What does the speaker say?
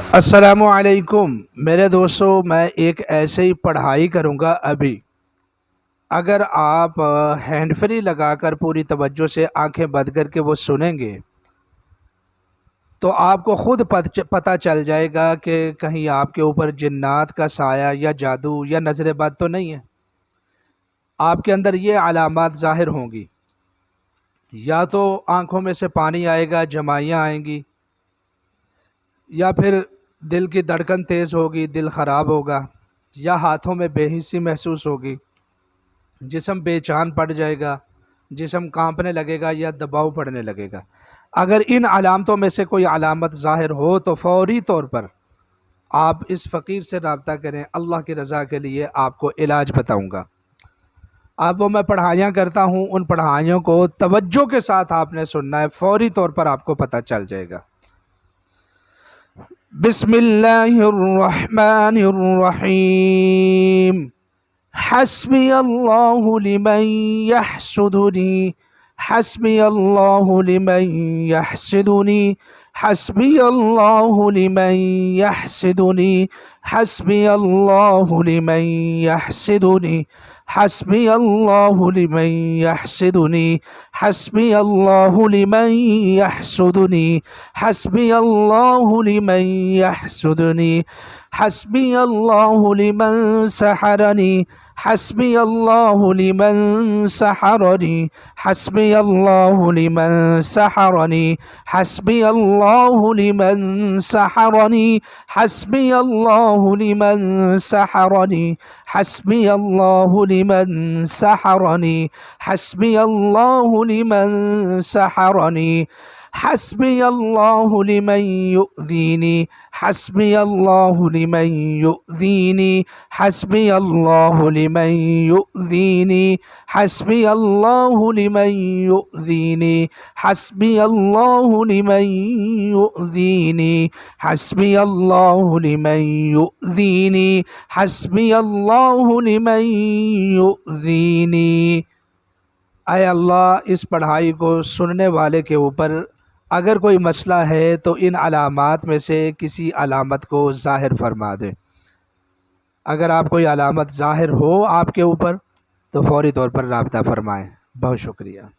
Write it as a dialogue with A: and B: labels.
A: अस्सलामुअलैकुम मेरे दोस्तों। मैं एक ऐसे ही पढ़ाई करूँगा अभी। अगर आप हैंड फ्री लगाकर पूरी तवज्जो से आंखें बंद करके वो सुनेंगे तो आपको खुद पता चल जाएगा कि कहीं आपके ऊपर जिन्नात का साया या जादू या नज़र बद तो नहीं है। आपके अंदर ये अलामात ज़ाहिर होंगी, या तो आंखों में से पानी आएगा, जमाइयाँ आएंगी, या फिर दिल की धड़कन तेज़ होगी, दिल ख़राब होगा, या हाथों में बेहिस्सी महसूस होगी, जिस्म बेचैन पड़ जाएगा, जिस्म कांपने लगेगा या दबाव पड़ने लगेगा। अगर इन अलामतों में से कोई अलामत ज़ाहिर हो तो फ़ौरी तौर पर आप इस फ़कीर से रब्ता करें। अल्लाह की रज़ा के लिए आपको इलाज बताऊंगा। अब वो मैं पढ़ाइयाँ करता हूँ, उन पढ़ाइयों को तवज्जो के साथ आपने सुनना है, फ़ौरी तौर पर आपको पता चल जाएगा। बिस्मिल्लाहिर्रहमानिर्रहीम। हस्बी अल्लाहु लिमन यहसुदुनी, हस्बी अल्लाहु लिमन यहसुदुनी, हस्बी अल्लाहु लिमन यहसुदुनी, हस्बी अल्लाहु लिमन यहसुदुनी, हस्बी अल्लाहु लिमन यहसुदुनी, हस्बी अल्लाहु लिमन यहसुदुनी, हस्बी अल्लाहु लिमन यहसुदुनी, हस्बी अल्लाहु लिमन सहरनी, हस्बी अल्लाहु लिमन सहरनी, हस्बी अल्लाहु लिमन सहरनी, हस्बी अल्लाहु लिमन सहरनी, हस्बी अल्लाहु लिमन सहरनी, हस्बी अल्लाहु लिमन सहरनी, हस्बी अल्लाहु लिमन सहरनी, हस्बी अल्लाहु लिमन युअज़ीनी, हस्बी अल्लाहु लिमन युअज़ीनी, हस्बी अल्लाहु लिमन युअज़ीनी, हस्बी अल्लाहु लिमन युअज़ीनी, हस्बी अल्लाहु लिमन युअज़ीनी, हस्बी अल्लाहु लिमन युअज़ीनी, हस्बी अल्लाहु लिमन युअज़ीनी। ऐ अल्लाह, इस पढ़ाई को सुनने वाले के ऊपर अगर कोई मसला है तो इन अलामात में से किसी अलामत को ज़ाहिर फरमा दे। अगर आप कोई अलामत ज़ाहिर हो आपके ऊपर तो फ़ौरी तौर पर राब्ता फरमाएँ। बहुत शुक्रिया।